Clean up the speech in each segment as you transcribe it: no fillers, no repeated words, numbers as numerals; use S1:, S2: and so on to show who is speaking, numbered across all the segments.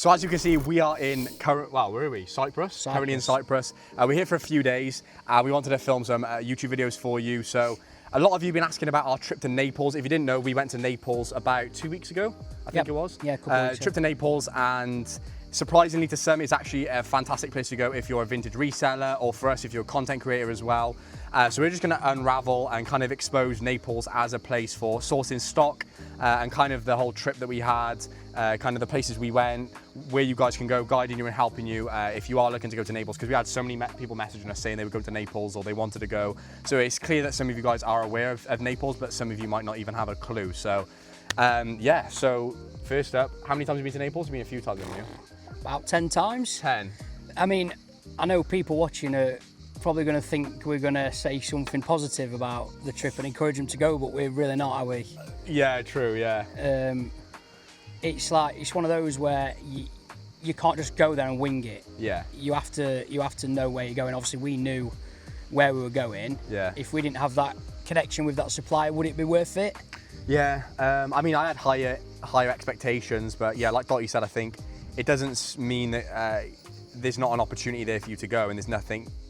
S1: So as you can see, we are in where are we? Cyprus. Currently in Cyprus. We're here for a few days. We wanted to film some YouTube videos for you. So a lot of you have been asking about our trip to Naples. If you didn't know, we went to Naples about 2 weeks ago, I think it was.
S2: Yeah, a couple of weeks
S1: trip to Naples, and surprisingly to some, it's actually a fantastic place to go if you're a vintage reseller, or for us, if you're a content creator as well. So we're just going to unravel and kind of expose Naples as a place for sourcing stock, and kind of the whole trip that we had, kind of the places we went, where you guys can go, guiding you and helping you if you are looking to go to Naples, because we had so many people messaging us saying they would go to Naples or they wanted to go. So it's clear that some of you guys are aware of Naples, but some of you might not even have a clue. So yeah, so first up, how many times have you been to Naples? You've been a few times, haven't you?
S2: About 10 times.
S1: 10.
S2: I mean, I know people watching are probably going to think we're going to say something positive about the trip and encourage them to go, but we're really not, are we?
S1: Yeah, true, yeah.
S2: It's one of those where you can't just go there and wing it.
S1: Yeah.
S2: You have to know where you're going. Obviously, we knew where we were going.
S1: Yeah.
S2: If we didn't have that connection with that supplier, would it be worth it?
S1: Yeah. I mean, I had higher expectations, but yeah, like Dottie said, I think it doesn't mean that there's not an opportunity there for you to go, and there's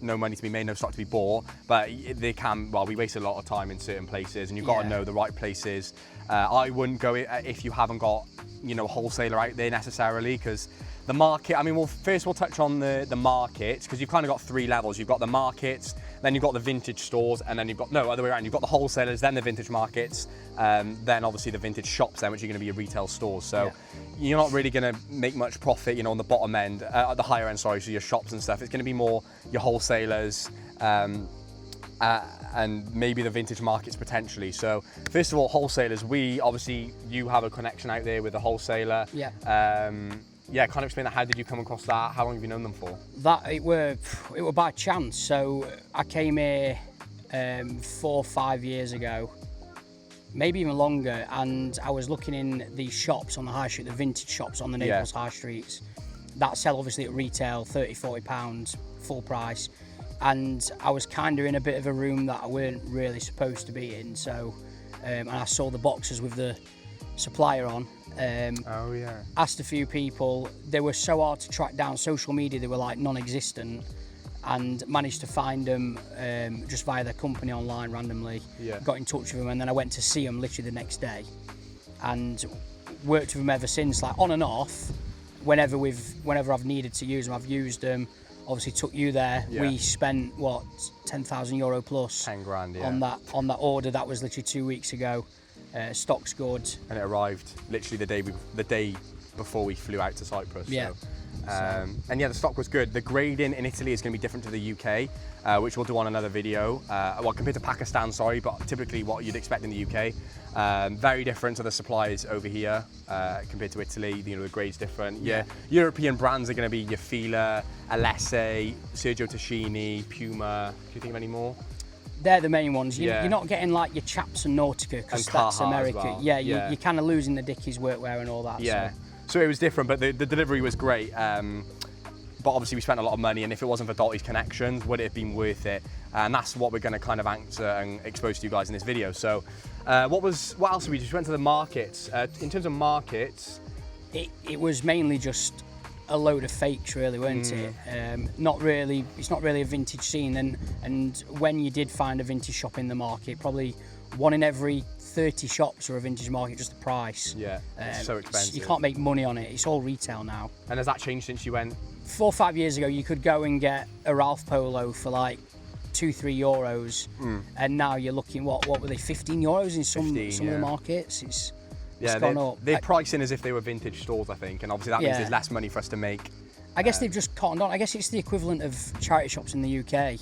S1: no money to be made, no stock to be bought, but we waste a lot of time in certain places, and you've got to know the right places. I wouldn't go if you haven't got, a wholesaler out there necessarily, because the market, I mean, first we'll touch on the markets, because you've kind of got 3 levels. You've got the markets, then you've got the vintage stores, and then other way around. You've got the wholesalers, then the vintage markets, then obviously the vintage shops then, which are going to be your retail stores. So you're not really going to make much profit, on the bottom end, at the higher end, sorry, so your shops and stuff. It's going to be more your wholesalers, and maybe the vintage markets potentially. So first of all, wholesalers, you have a connection out there with a wholesaler.
S2: Yeah.
S1: Yeah, kind of explain that. How did you come across that? How long have you known them for?
S2: It were by chance. So I came here 4 or 5 years ago, maybe even longer, and I was looking in these shops on the high street, the vintage shops on the Naples high streets that sell obviously at retail £30-40 full price, and I was kind of in a bit of a room that I weren't really supposed to be in. So and I saw the boxes with the supplier on. Asked a few people. They were so hard to track down. Social media, they were like non-existent, and managed to find them just via their company online randomly. Got in touch with them, and then I went to see them literally the next day, and worked with them ever since, like on and off. Whenever I've needed to use them, I've used them. Obviously took you there. We spent what, €10,000 plus
S1: 10 grand,
S2: on that order. That was literally 2 weeks ago. Stock's good,
S1: and it arrived literally the day before we flew out to Cyprus. And yeah, the stock was good. The grading in Italy is going to be different to the UK, which we'll do on another video. Well, compared to Pakistan, sorry, but typically what you'd expect in the UK. Very different to the suppliers over here compared to Italy. The grade's different. Yeah, European brands are going to be your Fila, ELS, Sergio Tacchini, Puma. Do you think of any more?
S2: They're the main ones. You're not getting like your Chaps and Nautica, because that's America.
S1: Well.
S2: You're kind of losing the Dickies workwear and all that.
S1: Yeah. So it was different, but the delivery was great. But obviously we spent a lot of money, and if it wasn't for Dottie's connections, would it have been worth it? And that's what we're going to kind of answer and expose to you guys in this video. So what else did we do? We went to the markets. In terms of markets,
S2: it was mainly just a load of fakes, really, weren't it? It's not really a vintage scene, and when you did find a vintage shop in the market, probably 1 in every 30 shops are a vintage market, just the price.
S1: It's so expensive.
S2: You can't make money on it. It's all retail now.
S1: And has that changed since you went?
S2: 4 or 5 years ago, you could go and get a Ralph Polo for like €2-3, and now you're looking, what were they, €15 in some of the markets? It's gone up.
S1: They're pricing as if they were vintage stores, I think, and obviously that means there's less money for us to make.
S2: I guess they've just cottoned on. I guess it's the equivalent of charity shops in the UK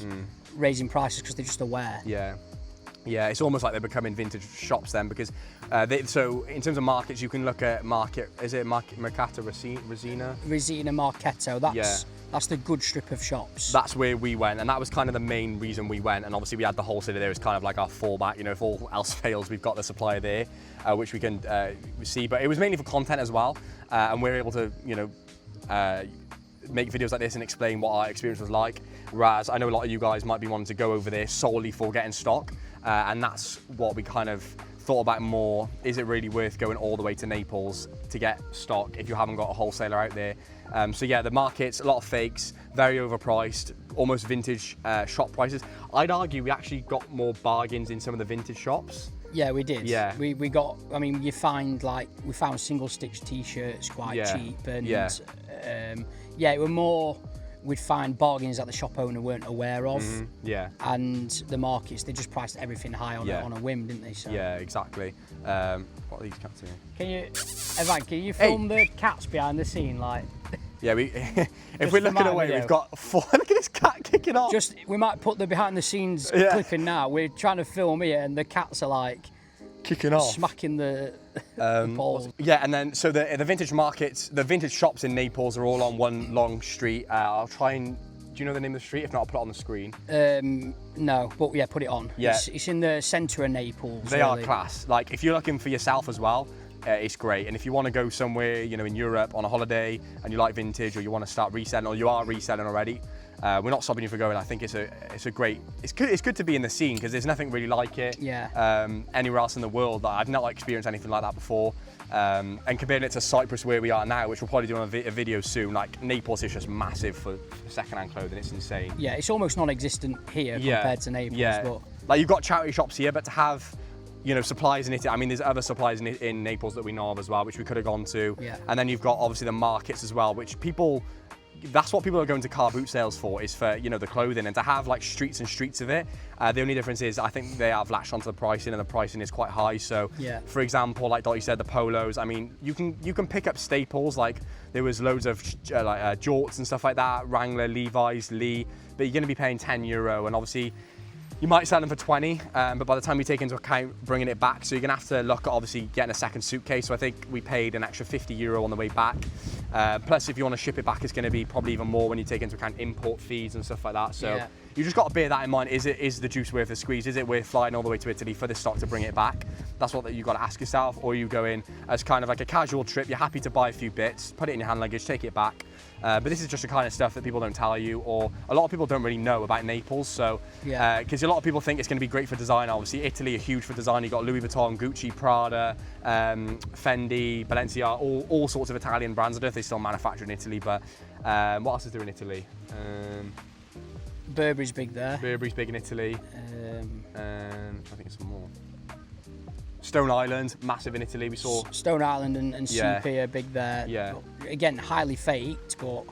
S2: raising prices because they're just aware.
S1: Yeah, it's almost like they're becoming vintage shops then, because so in terms of markets, you can look at Mercato Resina?
S2: Resina Marchetto, that's the good strip of shops.
S1: That's where we went, and that was kind of the main reason we went, and obviously we had the wholesaler there as kind of like our fallback, if all else fails, we've got the supplier there, which we can see, but it was mainly for content as well, and we're able to, make videos like this and explain what our experience was like, whereas I know a lot of you guys might be wanting to go over there solely for getting stock, and that's what we kind of thought about it more, is it really worth going all the way to Naples to get stock if you haven't got a wholesaler out there? So yeah, the market's a lot of fakes, very overpriced, almost vintage shop prices. I'd argue we actually got more bargains in some of the vintage shops.
S2: Yeah, we did.
S1: Yeah.
S2: We got, I mean, we found single stitch t-shirts quite cheap, and it were more, we'd find bargains that the shop owner weren't aware of.
S1: Yeah.
S2: And the markets, they just priced everything high on a whim, didn't they? So.
S1: Yeah, exactly. What are these cats doing?
S2: Can you film the cats behind the scene, like?
S1: Yeah, if we're looking away, we've got 4. Look at this cat kicking off.
S2: We might put the behind the scenes clip in now. We're trying to film here, and the cats are like
S1: kicking off,
S2: smacking the balls.
S1: Yeah, and then so the vintage markets, the vintage shops in Naples are all on one long street. I'll try and. Do you know the name of the street? If not, I'll put it on the screen.
S2: No, but yeah, put it on.
S1: Yeah.
S2: It's in the centre of Naples.
S1: They are class. Like, if you're looking for yourself as well, it's great. And if you want to go somewhere, you know, in Europe on a holiday and you like vintage, or you want to start reselling, or you are reselling already, we're not stopping you from going. I think it's a great. It's good to be in the scene, because there's nothing really like it.
S2: Yeah.
S1: Anywhere else in the world. I've not experienced anything like that before. And comparing it to Cyprus, where we are now, which we'll probably do on a video soon, like Naples is just massive for second-hand clothing. It's insane.
S2: Yeah, it's almost non-existent here compared to Naples.
S1: Yeah.
S2: But
S1: like, you've got charity shops here, but to have, you know, supplies in Italy. I mean, there's other supplies in Naples that we know of as well, which we could have gone to.
S2: Yeah.
S1: And then you've got obviously the markets as well, which that's what people are going to car boot sales for, is for, you know, the clothing, and to have like streets and streets of it. The only difference is I think they have latched onto the pricing, and the pricing is quite high. So for example, like Dottie said, the polos, I mean, you can pick up staples, like there was loads of jorts and stuff like that, Wrangler, Levi's, Lee, but you're going to be paying €10, and obviously you might sell them for 20, but by the time you take into account bringing it back, so you're gonna have to look at obviously getting a second suitcase. So I think we paid an extra €50 on the way back. Plus, if you want to ship it back, it's going to be probably even more when you take into account import fees and stuff like that. So you just got to bear that in mind. Is the juice worth the squeeze? Is it worth flying all the way to Italy for this stock to bring it back? That's what you got to ask yourself. Or you go in as kind of like a casual trip. You're happy to buy a few bits, put it in your hand luggage, take it back. But this is just the kind of stuff that people don't tell you, or a lot of people don't really know about Naples. So, because a lot of people think it's going to be great for design. Obviously, Italy are huge for design. You've got Louis Vuitton, Gucci, Prada, Fendi, Balenciaga, all sorts of Italian brands. I don't know if they still manufacture in Italy, but what else is there in Italy?
S2: Burberry's big there.
S1: Burberry's big in Italy. I think it's some more. Stone Island, massive in Italy. We saw
S2: Stone Island and CP are big there.
S1: Yeah.
S2: But again, highly faked, but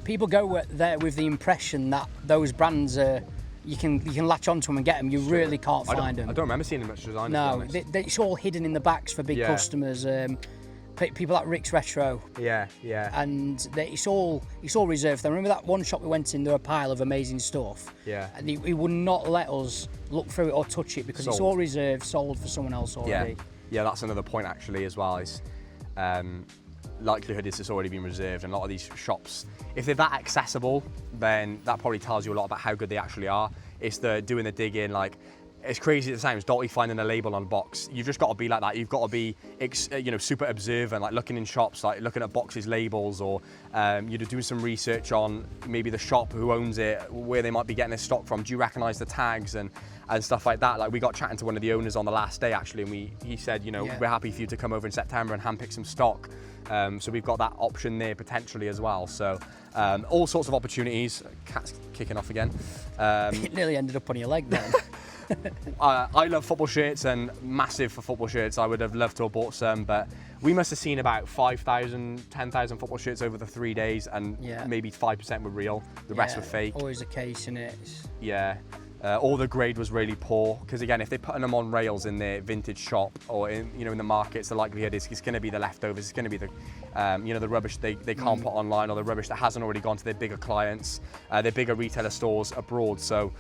S2: people go there with the impression that those brands are. You can latch onto them and get them. You really can't find them.
S1: I don't remember seeing much design.
S2: No, it's all hidden in the backs for big customers. People like Rick's Retro.
S1: Yeah.
S2: And it's all reserved. I remember that one shop we went in. There were a pile of amazing stuff.
S1: Yeah.
S2: And he would not let us look through it or touch it because it's all reserved, sold for someone else already.
S1: Yeah, that's another point actually as well. Is likelihood is it's already been reserved, and a lot of these shops, if they're that accessible, then that probably tells you a lot about how good they actually are. It's the doing the digging, like. It's crazy at the times, Dottie finding a label on a box. You've just got to be like that. You've got to be, super observant, like looking in shops, like looking at boxes, labels, or you're doing some research on maybe the shop, who owns it, where they might be getting their stock from. Do you recognise the tags and stuff like that? Like, we got chatting to one of the owners on the last day actually, and he said, we're happy for you to come over in September and handpick some stock. So we've got that option there potentially as well. So all sorts of opportunities. Cat's kicking off again.
S2: It nearly ended up on your leg then.
S1: I love football shirts, and massive for football shirts. I would have loved to have bought some, but we must have seen about 5,000, 10,000 football shirts over the 3 days, and maybe 5% were real. The rest were fake.
S2: Always the case, isn't it?
S1: Yeah. Or the grade was really poor, because again, if they're putting them on rails in their vintage shop or in the markets, the likelihood is it's going to be the leftovers. It's going to be the rubbish they can't put online, or the rubbish that hasn't already gone to their bigger clients, their bigger retailer stores abroad. So.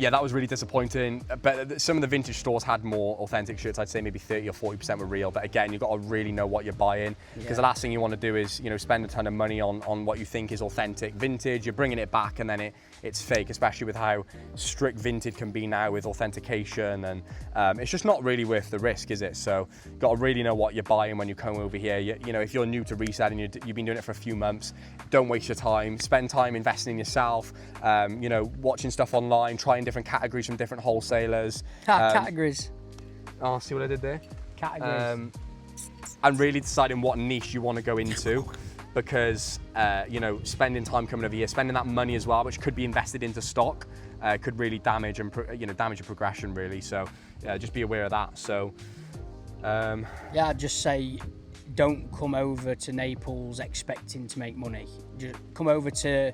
S1: Yeah, that was really disappointing. But some of the vintage stores had more authentic shirts. I'd say maybe 30 or 40% were real. But again, you've got to really know what you're buying, because the last thing you want to do is, spend a ton of money on what you think is authentic vintage. You're bringing it back and then it's fake, especially with how strict vintage can be now with authentication. And it's just not really worth the risk, is it? So you've got to really know what you're buying when you come over here. If you're new to reselling, you've been doing it for a few months, don't waste your time. Spend time investing in yourself, watching stuff online, trying different categories from different wholesalers.
S2: Categories.
S1: Oh, see what I did there?
S2: Categories.
S1: And really deciding what niche you want to go into, because you know, spending time coming over here, spending that money as well, which could be invested into stock, could really damage and damage your progression really. So just be aware of that. So
S2: yeah, I'd just say don't come over to Naples expecting to make money. Just come over to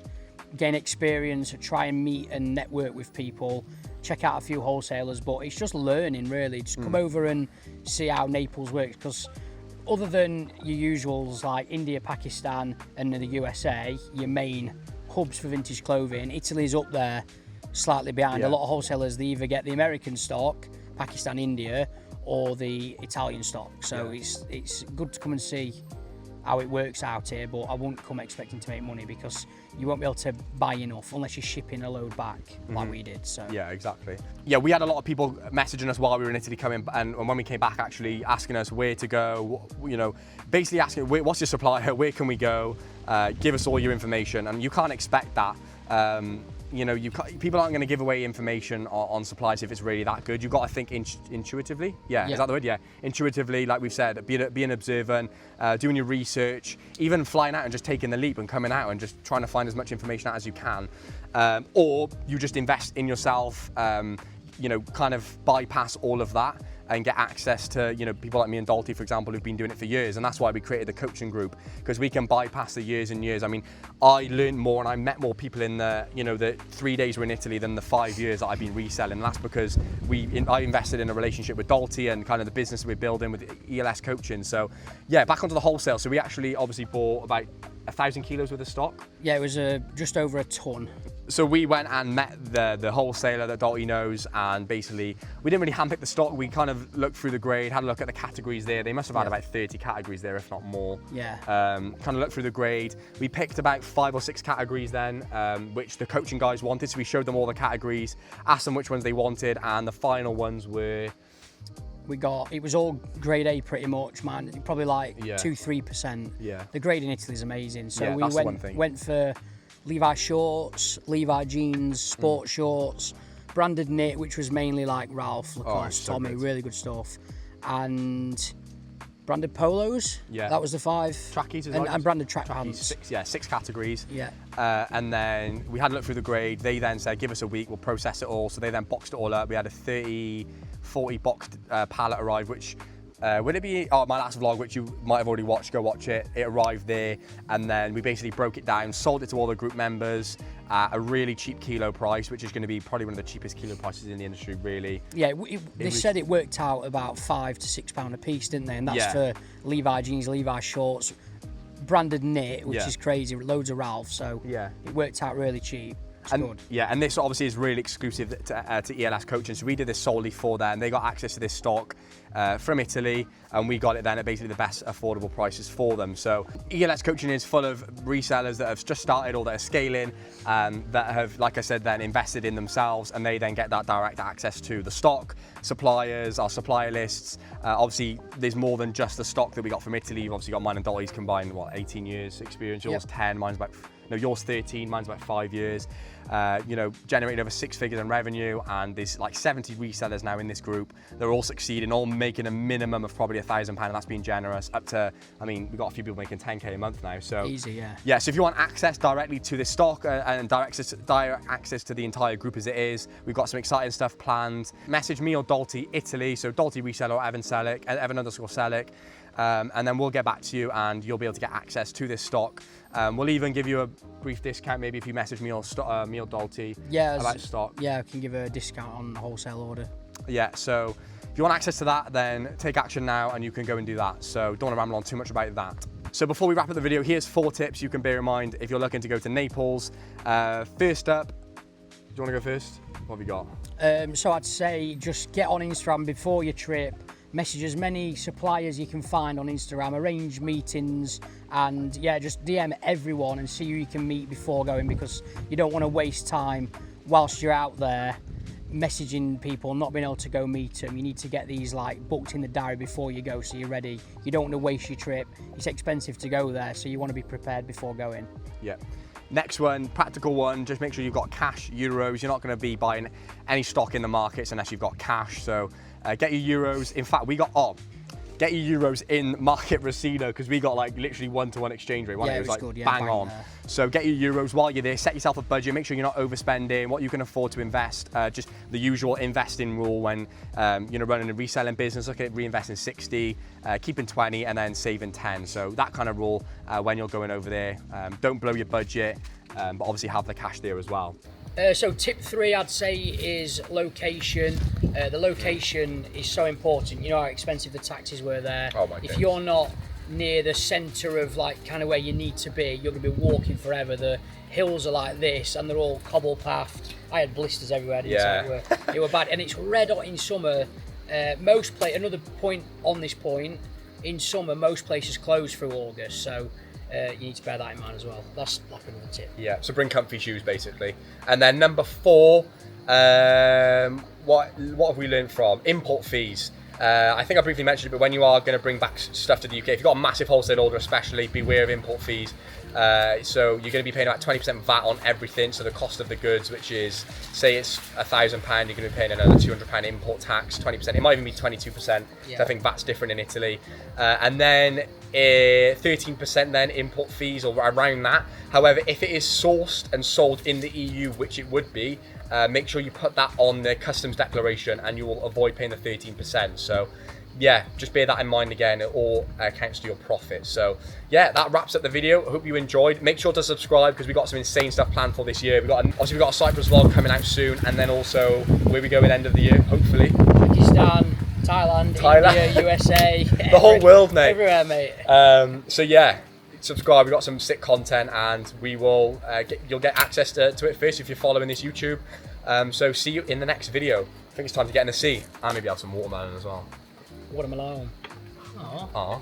S2: gain experience, try and meet and network with people, check out a few wholesalers, but it's just learning really. Just come over and see how Naples works, because other than your usuals like India, Pakistan and the USA, your main hubs for vintage clothing, Italy's up there slightly behind. A lot of wholesalers, they either get the American stock, Pakistan, India, or the Italian stock. So it's good to come and see how it works out here, but I won't come expecting to make money, because you won't be able to buy enough unless you're shipping a load back like we did. So
S1: yeah, exactly. Yeah, we had a lot of people messaging us while we were in Italy coming, and when we came back, actually asking us where to go, you know, basically asking, what's your supplier, where can we go, give us all your information. And you can't expect that. You know, people aren't going to give away information on supplies if it's really that good. You've got to think intuitively. Yeah, is that the word? Yeah, intuitively, like we've said, being observant, doing your research, even flying out and just taking the leap and coming out and just trying to find as much information out as you can. Or you just invest in yourself, you know, kind of bypass all of that and get access to, you know, people like me and Dalty, for example, who've been doing it for years. And that's why we created the coaching group, because we can bypass the years and years. I mean, I learned more and I met more people in the, you know, the 3 days we're in Italy than the 5 years that I've been reselling. And that's because I invested in a relationship with Dalty and kind of the business we're building with ELS Coaching. So yeah, back onto the wholesale. So we actually obviously bought about 1,000 kilos worth of stock.
S2: Yeah, it was just over a ton.
S1: So we went and met the wholesaler that Dalty knows, and basically we didn't really handpick the stock. We kind of looked through the grade, had a look at the categories there. They must have had about 30 categories there, if not more.
S2: Yeah.
S1: Kind of looked through the grade. We picked about 5 or 6 categories then, which the coaching guys wanted. So we showed them all the categories, asked them which ones they wanted, and the final ones were...
S2: It was all grade A pretty much, man. Probably like 2-3%.
S1: Yeah.
S2: The grade in Italy is amazing. So we
S1: that's the one thing.
S2: went for Levi shorts, Levi jeans, sport shorts, branded knit, which was mainly like Ralph, Lacoste, Tommy, really good stuff, and branded polos. Yeah. That was the 5.
S1: Trackies as
S2: well.
S1: And
S2: branded track pants.
S1: 6 categories.
S2: Yeah.
S1: And then we had a look through the grade. They then said, give us a week, we'll process it all. So they then boxed it all up. We had a 40 boxed pallet arrive, which would it be my last vlog, which you might have already watched, go watch it. It arrived there, and then we basically broke it down, sold it to all the group members at a really cheap kilo price, which is going to be probably one of the cheapest kilo prices in the industry, really.
S2: Yeah, they said it worked out about £5 to £6 a piece, didn't they? And that's for Levi jeans, Levi shorts, branded knit, which is crazy, loads of Ralph, so it worked out really cheap. Good.
S1: Yeah, and this obviously is really exclusive to ELS Coaching. So we did this solely for them. They got access to this stock from Italy, and we got it then at basically the best affordable prices for them. So ELS Coaching is full of resellers that have just started or that are scaling, that have, like I said, then invested in themselves, and they then get that direct access to the stock, suppliers, our supplier lists. Obviously, there's more than just the stock that we got from Italy. You've obviously got mine and Dolly's combined, 18 years experience. Yours 10, mine's about... No, yours 13, mine's about 5 years. You know, generating over 6 figures in revenue, and there's like 70 resellers now in this group. They're all succeeding, all making a minimum of probably £1,000, and that's been generous, up to, I mean, we've got a few people making 10K a month now. So
S2: easy, yeah.
S1: Yeah, so if you want access directly to this stock and direct access to the entire group as it is, we've got some exciting stuff planned. Message me or Dalty Italy, so Dalty Reseller or Evan Sellick, Evan_Sellick. And then we'll get back to you, and you'll be able to get access to this stock. We'll even give you a brief discount maybe if you message me or Dalty about stock.
S2: Yeah, I can give a discount on the wholesale order.
S1: Yeah, so if you want access to that, then take action now and you can go and do that. So don't want to ramble on too much about that. So before we wrap up the video, here's 4 tips you can bear in mind if you're looking to go to Naples. First up, do you want to go first? What have you got?
S2: So I'd say just get on Instagram before your trip. Message as many suppliers you can find on Instagram, arrange meetings, and yeah, just DM everyone and see who you can meet before going, because you don't want to waste time whilst you're out there messaging people, not being able to go meet them. You need to get these like booked in the diary before you go, so you're ready. You don't want to waste your trip. It's expensive to go there, so you want to be prepared before going.
S1: Yeah. Next one, practical one, just make sure you've got cash, euros. You're not going to be buying any stock in the markets unless you've got cash. So get your euros. In fact, get your euros in Market Racino, because we got like literally 1-to-1 exchange rate.
S2: Yeah,
S1: it was like
S2: good, yeah,
S1: bang on. So get your euros while you're there. Set yourself a budget. Make sure you're not overspending. What you can afford to invest. Just the usual investing rule when running a reselling business. Look at reinvesting 60, keeping 20, and then saving 10. So that kind of rule when you're going over there. Don't blow your budget, but obviously have the cash there as well.
S2: So tip 3, I'd say, is location. The location is so important. You know how expensive the taxis were there.
S1: Oh my goodness.
S2: If you're not near the centre of like kind of where you need to be, you're going to be walking forever. The hills are like this, and they're all cobble pathed. I had blisters everywhere. They were bad, and it's red hot in summer. Another point on this point, in summer most places close through August, so you need to bear that in mind as well. That's like another tip.
S1: Yeah, so bring comfy shoes basically. And then number 4, what have we learned from? Import fees. I think I briefly mentioned it, but when you are going to bring back stuff to the UK, if you've got a massive wholesale order especially, beware of import fees. So you're going to be paying about 20% VAT on everything. So the cost of the goods, which is, say it's £1,000, you're going to be paying another £200 import tax, 20%. It might even be 22%.
S2: Yeah.
S1: So I think VAT's different in Italy. And then 13% then import fees or around that. However, if it is sourced and sold in the EU, which it would be, make sure you put that on the customs declaration and you will avoid paying the 13%. So yeah, just bear that in mind again. It all counts to your profit. So yeah, that wraps up the video. I hope you enjoyed. Make sure to subscribe because we've got some insane stuff planned for this year. Obviously we've got a Cyprus vlog coming out soon, and then also where we go at the end of the year, hopefully.
S2: Pakistan, Thailand, India, USA.
S1: The whole world, mate.
S2: Everywhere, mate.
S1: So yeah, subscribe. We've got some sick content, and we will you'll get access to it first if you're following this YouTube. So see you in the next video. I think it's time to get in the sea and maybe have some watermelon as well.
S2: Watermelon. Aww.
S1: Aww.